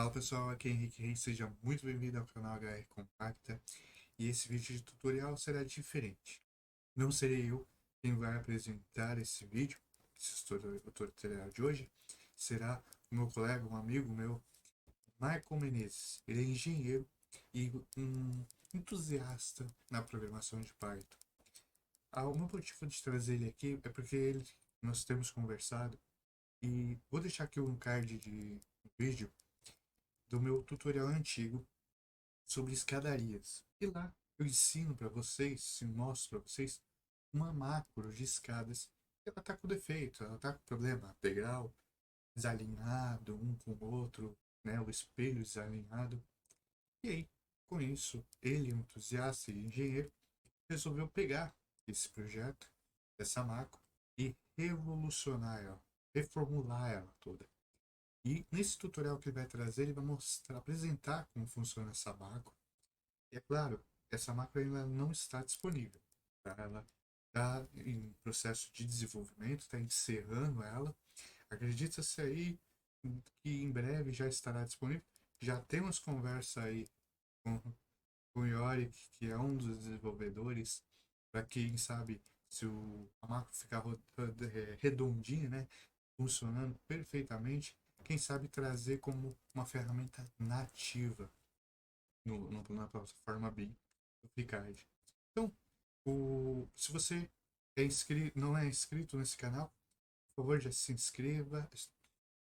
Fala pessoal, aqui é Henrique Reis, seja muito bem-vindo ao canal HR Compacta e esse vídeo de tutorial será diferente. Não serei eu quem vai apresentar esse vídeo, o tutorial de hoje, será o meu colega, um amigo meu, Michael Menezes. Ele é engenheiro e um entusiasta na programação de Python. O meu motivo de trazer ele aqui é porque nós temos conversado e vou deixar aqui um card de vídeo do meu tutorial antigo sobre escadarias. E lá eu ensino para vocês, mostro para vocês uma macro de escadas que ela está com defeito, ela está com problema, degrau desalinhado um com o outro, né, o espelho desalinhado. E aí, com isso, ele, um entusiasta e engenheiro, resolveu pegar esse projeto, essa macro, e revolucionar ela, reformular ela toda. E nesse tutorial que ele vai trazer, ele vai mostrar, apresentar como funciona essa macro. E é claro, essa macro ainda não está disponível, tá? Ela está em processo de desenvolvimento, está encerrando ela. Acredita-se aí que em breve já estará disponível. Já temos conversa aí com o Yorick, que é um dos desenvolvedores, para quem sabe se a macro ficar redondinha, né, funcionando perfeitamente, quem sabe trazer como uma ferramenta nativa na plataforma BIM do Picard. Então, se você não é inscrito nesse canal, por favor, já se inscreva,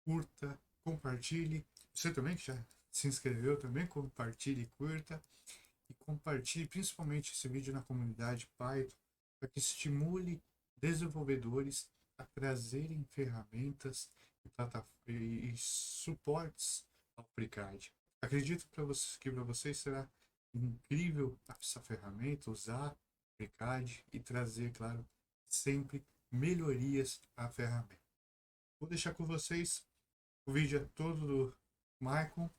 curta, compartilhe. Você também que já se inscreveu, também compartilhe, curta e compartilhe principalmente esse vídeo na comunidade Python para que estimule desenvolvedores a trazerem ferramentas e suportes ao FreeCAD. Acredito que para vocês será incrível essa ferramenta, usar o FreeCAD e trazer, claro, sempre melhorias à ferramenta. Vou deixar com vocês o vídeo todo do Michael.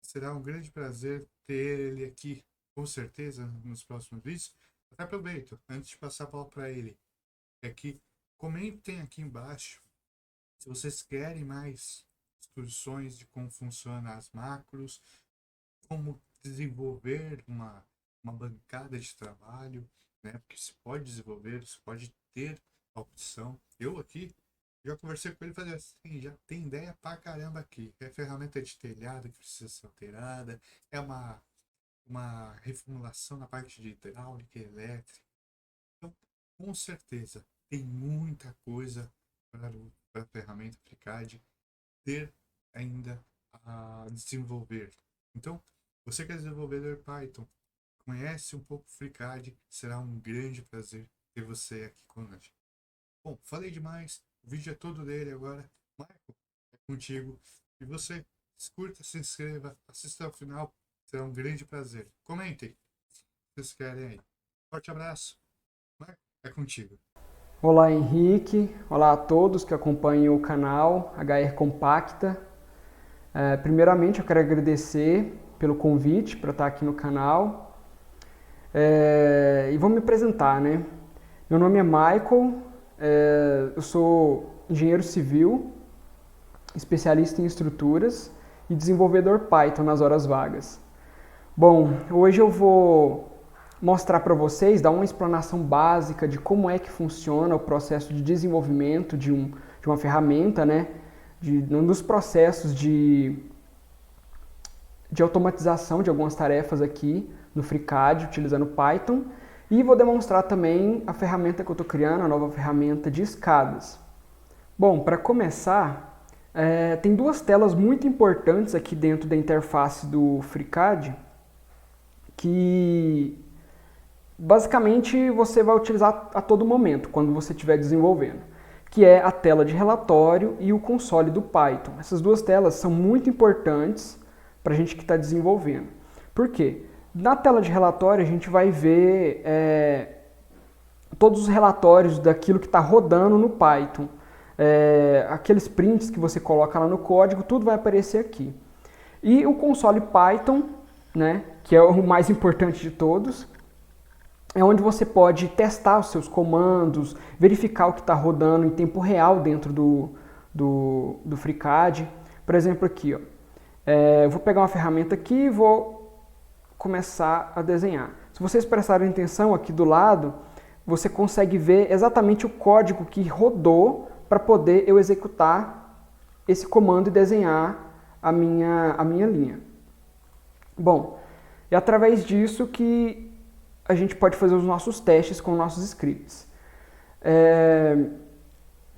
Será um grande prazer ter ele aqui, com certeza, nos próximos vídeos. Até aproveito, antes de passar a palavra para ele, é que comentem aqui embaixo se vocês querem mais instruções de como funcionam as macros, como desenvolver uma bancada de trabalho, né? Porque se pode desenvolver, se pode ter a opção. Eu aqui já conversei com ele e falei assim, já tem ideia pra caramba aqui. É ferramenta de telhado que precisa ser alterada, é uma reformulação na parte de hidráulica e elétrica. Então, com certeza, tem muita coisa para a ferramenta FreeCAD ter ainda a desenvolver. Então, você que é desenvolvedor Python, conhece um pouco o FreeCAD, será um grande prazer ter você aqui conosco. Bom, falei demais, o vídeo é todo dele agora. Michael, é contigo. E você, curta, se inscreva, assista ao final, será um grande prazer. Comentem se vocês querem aí. Forte abraço. Michael, é contigo. Olá Henrique, olá a todos que acompanham o canal HR Compacta. Primeiramente eu quero agradecer pelo convite para estar aqui no canal e vou me apresentar, né? Meu nome é Michael, eu sou engenheiro civil, especialista em estruturas e desenvolvedor Python nas horas vagas. Bom, hoje eu vou mostrar para vocês, dar uma explanação básica de como é que funciona o processo de desenvolvimento de uma ferramenta, né? Um dos processos de automatização de algumas tarefas aqui no FreeCAD, utilizando Python. E vou demonstrar também a ferramenta que eu estou criando, a nova ferramenta de escadas. Bom, para começar, tem duas telas muito importantes aqui dentro da interface do FreeCAD, que basicamente você vai utilizar a todo momento, quando você estiver desenvolvendo, que é a tela de relatório e o console do Python. Essas duas telas são muito importantes para a gente que está desenvolvendo. Por quê? Na tela de relatório a gente vai ver todos os relatórios daquilo que está rodando no Python. Aqueles prints que você coloca lá no código, tudo vai aparecer aqui. E o console Python, né, que é o mais importante de todos, é onde você pode testar os seus comandos, verificar o que está rodando em tempo real dentro do FreeCAD. Por exemplo, aqui, ó, Eu vou pegar uma ferramenta aqui e vou começar a desenhar. Se vocês prestarem atenção aqui do lado, você consegue ver exatamente o código que rodou para poder eu executar esse comando e desenhar a minha linha. Bom, é através disso que a gente pode fazer os nossos testes com nossos scripts.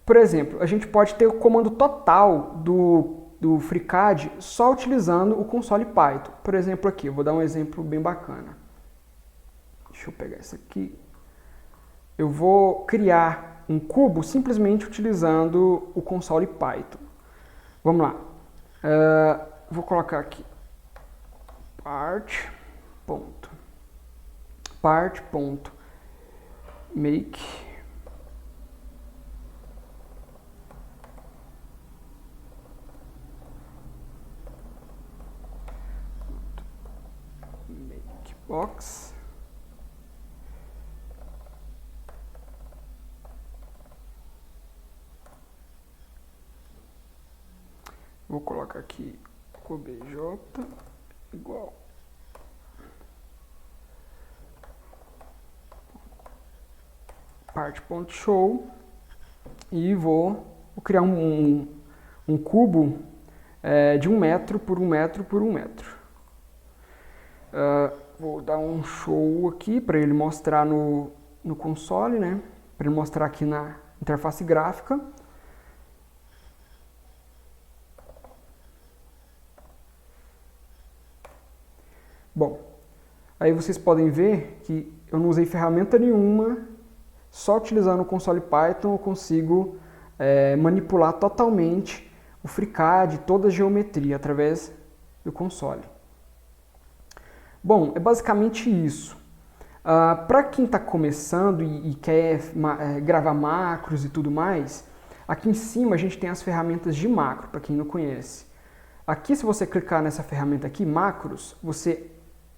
Por exemplo, a gente pode ter o comando total do FreeCAD só utilizando o console Python. Por exemplo aqui, eu vou dar um exemplo bem bacana. Deixa eu pegar isso aqui. Eu vou criar um cubo simplesmente utilizando o console Python. Vamos lá. Vou colocar aqui part.make box. Vou colocar aqui obj igual part.show e vou criar um cubo de 1 metro por 1 metro por 1 metro. Vou dar um show aqui para ele mostrar no console, né? Para ele mostrar aqui na interface gráfica. Bom, aí vocês podem ver que eu não usei ferramenta nenhuma, só utilizando o console Python eu consigo manipular totalmente o FreeCAD, toda a geometria através do console. Bom, é basicamente isso. Para quem está começando e quer gravar macros e tudo mais, aqui em cima a gente tem as ferramentas de macro, para quem não conhece. Aqui, se você clicar nessa ferramenta aqui, macros, você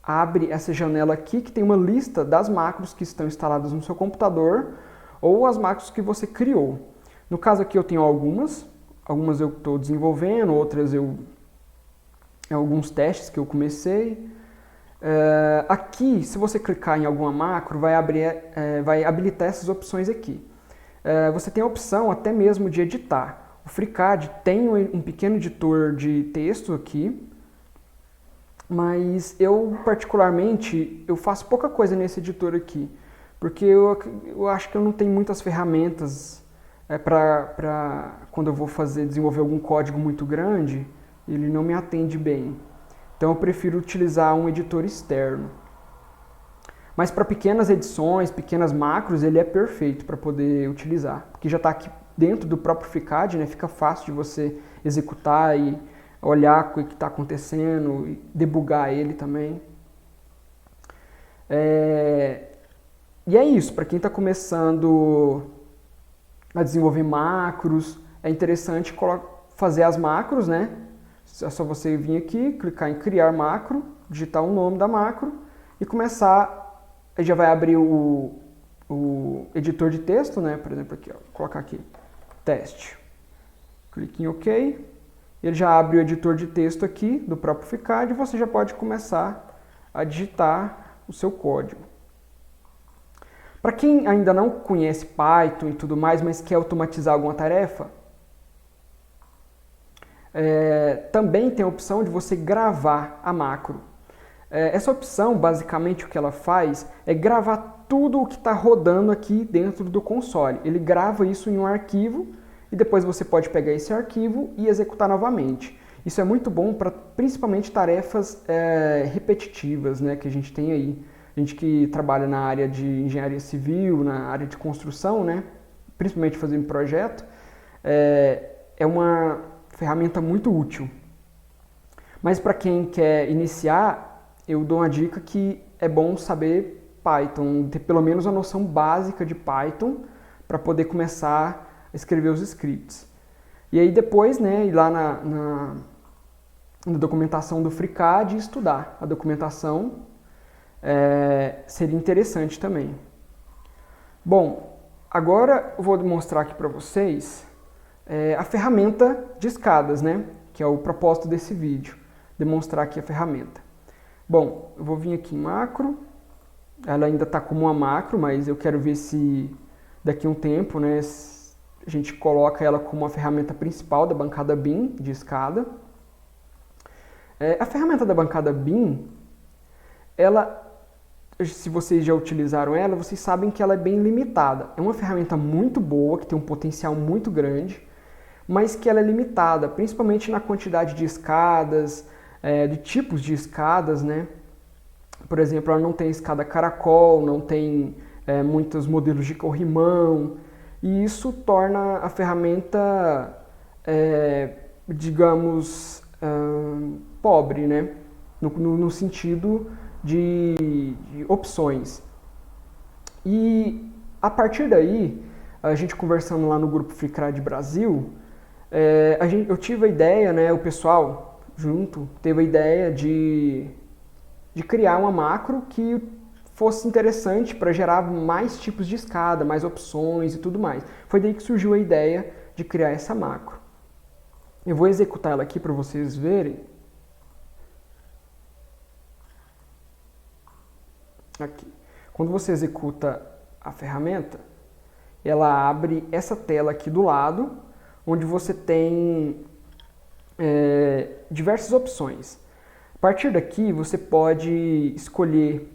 abre essa janela aqui que tem uma lista das macros que estão instaladas no seu computador ou as macros que você criou. No caso aqui eu tenho algumas eu estou desenvolvendo, outras alguns testes que eu comecei. Aqui, se você clicar em alguma macro, vai habilitar essas opções aqui. Você tem a opção até mesmo de editar. O FreeCAD tem um pequeno editor de texto aqui, mas eu particularmente eu faço pouca coisa nesse editor aqui, porque eu acho que eu não tenho muitas ferramentas para quando eu vou desenvolver algum código muito grande, ele não me atende bem. Então eu prefiro utilizar um editor externo. Mas para pequenas edições, pequenas macros, ele é perfeito para poder utilizar, porque já está aqui dentro do próprio FreeCAD, né? Fica fácil de você executar e olhar o que está acontecendo e debugar ele também. E é isso, para quem está começando a desenvolver macros, é interessante fazer as macros, né? É só você vir aqui, clicar em criar macro, digitar o nome da macro e começar, aí já vai abrir o editor de texto, né? Por exemplo, aqui, ó, vou colocar aqui, teste. Clique em OK, ele já abre o editor de texto aqui do próprio FreeCAD e você já pode começar a digitar o seu código. Para quem ainda não conhece Python e tudo mais, mas quer automatizar alguma tarefa, também tem a opção de você gravar a macro. Essa opção, basicamente, o que ela faz é gravar tudo o que está rodando aqui dentro do console. Ele grava isso em um arquivo e depois você pode pegar esse arquivo e executar novamente. Isso é muito bom para principalmente tarefas repetitivas, né, que a gente tem aí. A gente que trabalha na área de engenharia civil, na área de construção, né, principalmente fazendo projeto, é uma ferramenta muito útil. Mas para quem quer iniciar, eu dou uma dica que é bom saber Python, ter pelo menos a noção básica de Python para poder começar a escrever os scripts. E aí depois, né, ir lá na documentação do FreeCAD e estudar. A documentação seria interessante também. Bom, agora eu vou mostrar aqui para vocês a ferramenta de escadas, né, que é o propósito desse vídeo. demonstrar aqui a ferramenta. Bom, eu vou vir aqui em macro, ela ainda está como uma macro, mas eu quero ver se daqui a um tempo, né, a gente coloca ela como uma ferramenta principal da bancada BIM de escada. A ferramenta da bancada BIM, ela, se vocês já utilizaram ela, vocês sabem que ela é bem limitada. É uma ferramenta muito boa, que tem um potencial muito grande, mas que ela é limitada, principalmente na quantidade de escadas, de tipos de escadas, né? Por exemplo, ela não tem escada caracol, não tem muitos modelos de corrimão, e isso torna a ferramenta, digamos, pobre, né? No sentido de opções. E a partir daí, a gente conversando lá no grupo FreeCAD Brasil, eu tive a ideia, né, o pessoal junto teve a ideia de criar uma macro que fosse interessante para gerar mais tipos de escada, mais opções e tudo mais. Foi daí que surgiu a ideia de criar essa macro. Eu vou executar ela aqui para vocês verem. Aqui. Quando você executa a ferramenta, ela abre essa tela aqui do lado, onde você tem diversas opções. A partir daqui, você pode escolher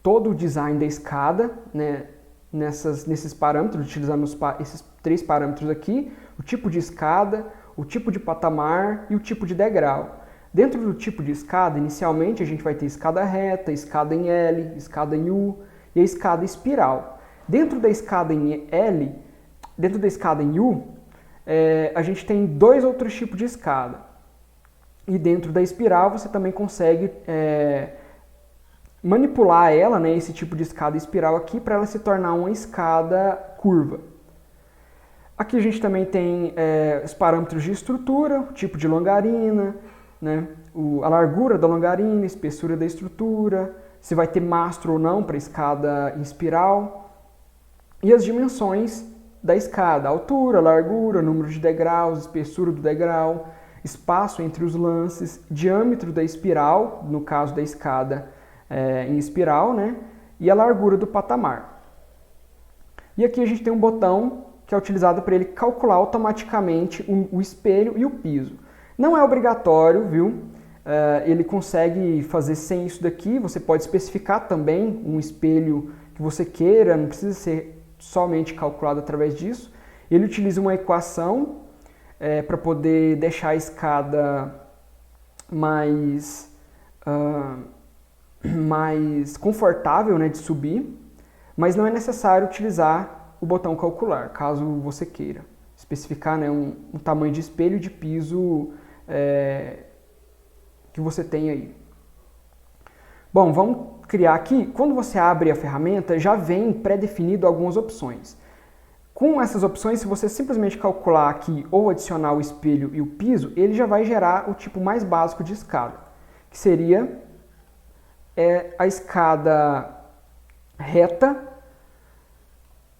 todo o design da escada, né, nesses parâmetros, utilizando esses 3 parâmetros aqui, o tipo de escada, o tipo de patamar e o tipo de degrau. Dentro do tipo de escada, inicialmente a gente vai ter escada reta, escada em L, escada em U e a escada espiral. Dentro da escada em L, dentro da escada em U, a gente tem 2 outros tipos de escada. E dentro da espiral você também consegue manipular ela, né, esse tipo de escada espiral aqui, para ela se tornar uma escada curva. Aqui a gente também tem os parâmetros de estrutura, o tipo de longarina, né, a largura da longarina, a espessura da estrutura, se vai ter mastro ou não para escada em espiral, e as dimensões da escada, altura, largura, número de degraus, espessura do degrau, espaço entre os lances, diâmetro da espiral, no caso da escada em espiral, né, e a largura do patamar. E aqui a gente tem um botão que é utilizado para ele calcular automaticamente o espelho e o piso. Não é obrigatório, viu? Ele consegue fazer sem isso daqui, você pode especificar também um espelho que você queira, não precisa ser somente calculado através disso. Ele utiliza uma equação para poder deixar a escada mais confortável, né, de subir, mas não é necessário utilizar o botão calcular, caso você queira especificar, né, um tamanho de espelho de piso que você tem aí. Bom, vamos criar aqui. Quando você abre a ferramenta, já vem pré-definido algumas opções. Com essas opções, se você simplesmente calcular aqui ou adicionar o espelho e o piso, ele já vai gerar o tipo mais básico de escada, que seria a escada reta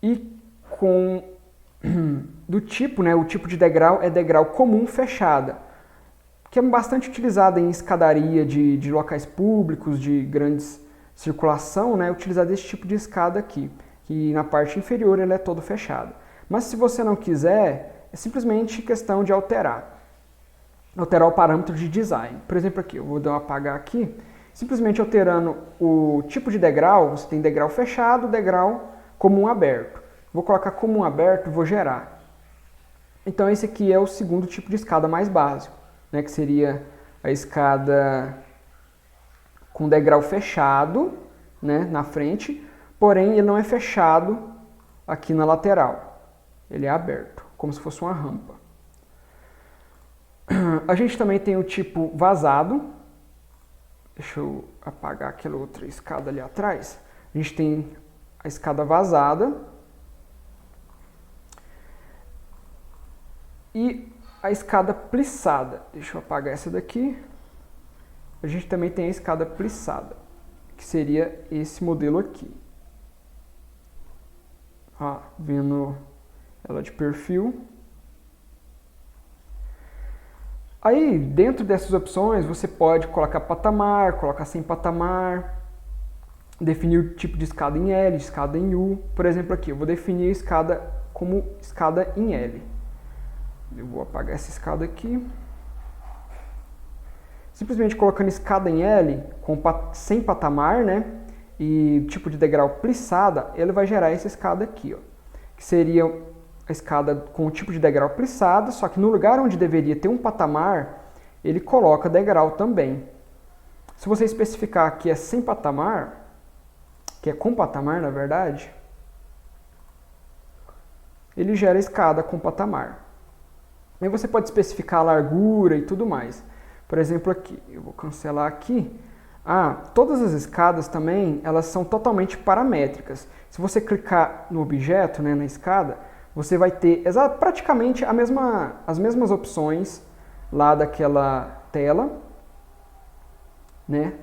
e com do tipo, né, o tipo de degrau é degrau comum fechada, que é bastante utilizada em escadaria de locais públicos, de grandes circulação, né, utilizar esse tipo de escada aqui, que na parte inferior ela é todo fechada. Mas se você não quiser, é simplesmente questão de alterar o parâmetro de design. Por exemplo, aqui, eu vou dar um apagar aqui, simplesmente alterando o tipo de degrau, você tem degrau fechado, degrau comum aberto. Vou colocar comum aberto e vou gerar. Então esse aqui é o segundo tipo de escada mais básico, né, que seria a escada com degrau fechado, né, na frente, porém ele não é fechado aqui na lateral, ele é aberto, como se fosse uma rampa. A gente também tem o tipo vazado, deixa eu apagar aquela outra escada ali atrás, a gente tem a escada vazada e a escada plissada, deixa eu apagar essa daqui. A gente também tem a escada plissada, que seria esse modelo aqui. Vendo ela de perfil. Aí, dentro dessas opções, você pode colocar patamar, colocar sem patamar, definir o tipo de escada em L, escada em U. Por exemplo, aqui, eu vou definir a escada como escada em L. Eu vou apagar essa escada aqui. Simplesmente colocando escada em L, sem patamar, né? E tipo de degrau plissada, ele vai gerar essa escada aqui, ó. Que seria a escada com o tipo de degrau plissada, só que no lugar onde deveria ter um patamar, ele coloca degrau também. Se você especificar que é sem patamar, que é com patamar, na verdade, ele gera a escada com patamar. Aí você pode especificar a largura e tudo mais. Por exemplo, aqui, eu vou cancelar aqui. Todas as escadas também, elas são totalmente paramétricas. Se você clicar no objeto, né, na escada, você vai ter praticamente as mesmas opções lá daquela tela, né,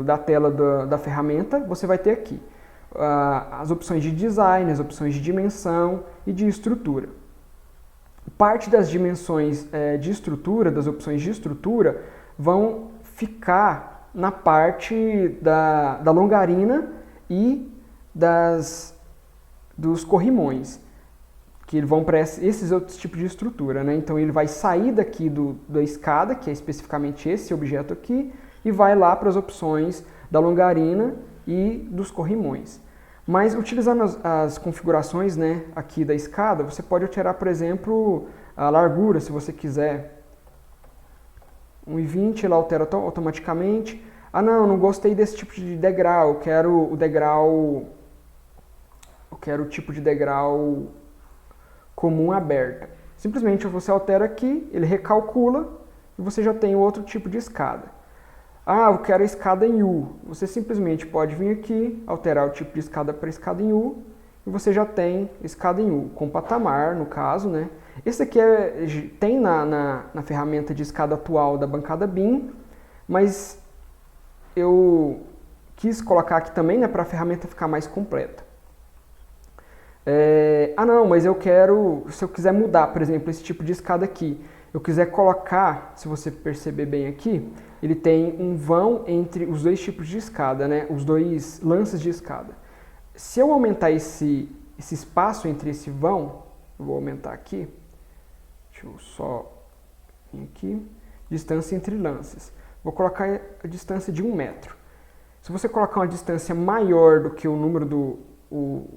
da tela da ferramenta, você vai ter aqui as opções de design, as opções de dimensão e de estrutura. Parte das dimensões de estrutura, das opções de estrutura, vão ficar na parte da longarina e dos corrimões, que vão para esses outros tipos de estrutura, né? Então ele vai sair daqui da escada, que é especificamente esse objeto aqui, e vai lá para as opções da longarina e dos corrimões. Mas utilizando as configurações, né, aqui da escada, você pode alterar, por exemplo, a largura, se você quiser. 1,20 ela altera automaticamente. Não gostei desse tipo de degrau, eu quero o tipo de degrau comum aberta. Simplesmente você altera aqui, ele recalcula e você já tem outro tipo de escada. Eu quero a escada em U. Você simplesmente pode vir aqui, alterar o tipo de escada para escada em U e você já tem escada em U, com patamar, no caso, né? Esse aqui tem na ferramenta de escada atual da bancada BIM, mas eu quis colocar aqui também, né, para a ferramenta ficar mais completa. Mas eu quero, se eu quiser mudar, por exemplo, esse tipo de escada aqui, eu quiser colocar, se você perceber bem aqui, ele tem um vão entre os dois tipos de escada, né, os dois lances de escada. Se eu aumentar esse espaço entre esse vão, eu vou aumentar aqui, deixa eu só vir aqui, distância entre lances. Vou colocar a distância de 1 metro. Se você colocar uma distância maior do que o número o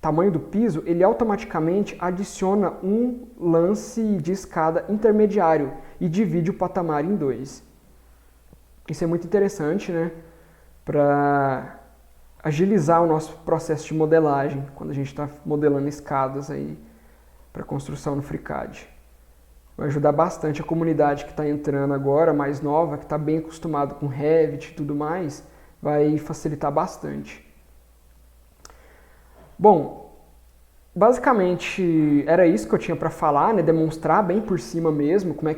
tamanho do piso, ele automaticamente adiciona um lance de escada intermediário e divide o patamar em 2. Isso é muito interessante, né? Para agilizar o nosso processo de modelagem, quando a gente está modelando escadas aí para construção no FreeCAD. Vai ajudar bastante a comunidade que está entrando agora, mais nova, que está bem acostumado com Revit e tudo mais, vai facilitar bastante. Bom, basicamente era isso que eu tinha para falar, né? Demonstrar bem por cima mesmo como é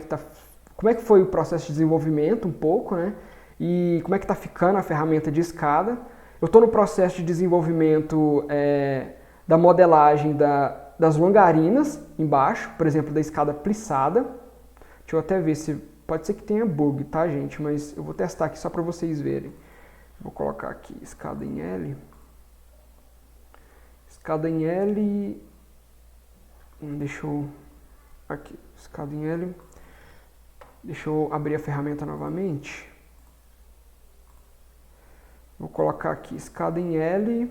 que foi o processo de desenvolvimento um pouco, né? E como é que está ficando a ferramenta de escada. Eu estou no processo de desenvolvimento da modelagem das longarinas embaixo, por exemplo, da escada plissada. Deixa eu até ver se... Pode ser que tenha bug, tá, gente? Mas eu vou testar aqui só para vocês verem. Vou colocar aqui escada em L. Escada em L... Deixa eu... Aqui, escada em L. Deixa eu abrir a ferramenta novamente. Vou colocar aqui escada em L,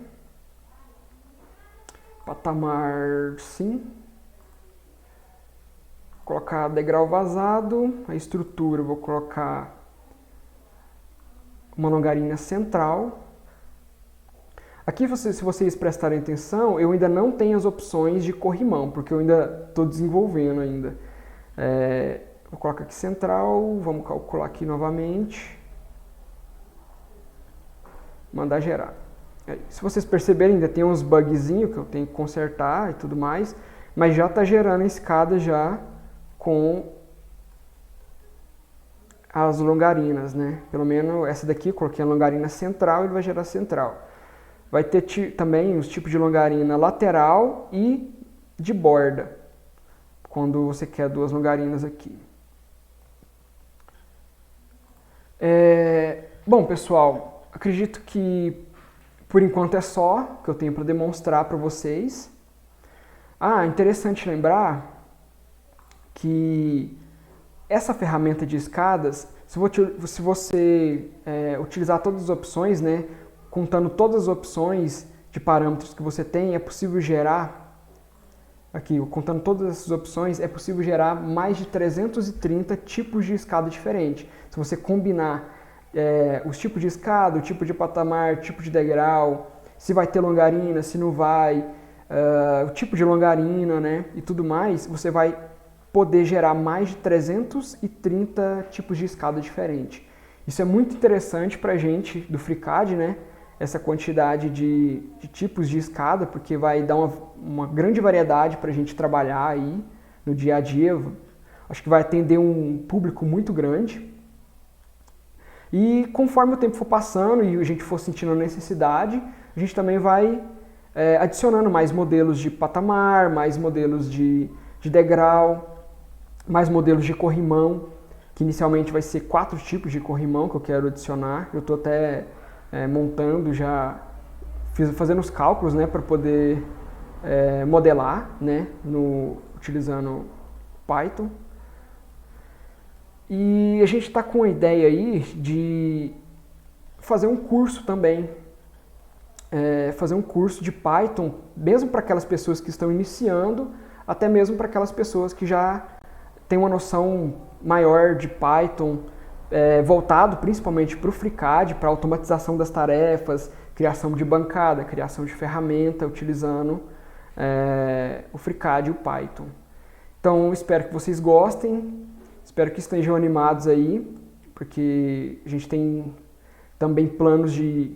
patamar sim, vou colocar degrau vazado, a estrutura vou colocar uma longarina central. Aqui, se vocês prestarem atenção, eu ainda não tenho as opções de corrimão, porque eu ainda estou desenvolvendo ainda. Vou colocar aqui central, vamos calcular aqui novamente. Mandar gerar. Se vocês perceberem, ainda tem uns bugzinhos que eu tenho que consertar e tudo mais, mas já está gerando a escada já com as longarinas, né? Pelo menos essa daqui, eu coloquei a longarina central, ele vai gerar central. Vai ter também os tipos de longarina lateral e de borda, quando você quer 2 longarinas aqui. Bom, pessoal, acredito que por enquanto é só que eu tenho para demonstrar para vocês. Interessante lembrar que essa ferramenta de escadas, se você utilizar todas as opções, né, contando todas as opções de parâmetros que você tem, é possível gerar, aqui, contando todas essas opções, é possível gerar mais de 330 tipos de escada diferentes. Se você combinar os tipos de escada, o tipo de patamar, o tipo de degrau, se vai ter longarina, se não vai, o tipo de longarina, né, e tudo mais, você vai poder gerar mais de 330 tipos de escada diferentes. Isso é muito interessante para a gente do FreeCAD, né? Essa quantidade de tipos de escada, porque vai dar uma grande variedade para a gente trabalhar aí no dia a dia. Acho que vai atender um público muito grande. E conforme o tempo for passando e a gente for sentindo a necessidade, a gente também vai adicionando mais modelos de patamar, mais modelos de degrau, mais modelos de corrimão, que inicialmente vai ser 4 tipos de corrimão que eu quero adicionar. Eu estou até montando, já fazendo os cálculos, né, para poder modelar, né, utilizando Python. E a gente está com a ideia aí de fazer um curso também, fazer um curso de Python, mesmo para aquelas pessoas que estão iniciando, até mesmo para aquelas pessoas que já têm uma noção maior de Python, voltado principalmente para o FreeCAD, para automatização das tarefas, criação de bancada, criação de ferramenta, utilizando o FreeCAD e o Python. Então, espero que vocês gostem, espero que estejam animados aí, porque a gente tem também planos de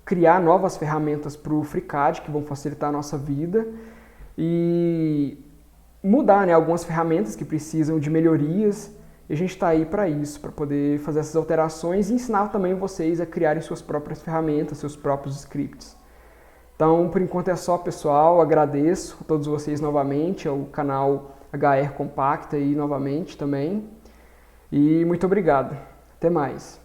criar novas ferramentas para o FreeCAD que vão facilitar a nossa vida e mudar, né, algumas ferramentas que precisam de melhorias. E a gente está aí para isso, para poder fazer essas alterações e ensinar também vocês a criarem suas próprias ferramentas, seus próprios scripts. Então, por enquanto é só, pessoal. Agradeço a todos vocês novamente, ao canal HR Compacta aí novamente também. E muito obrigado. Até mais.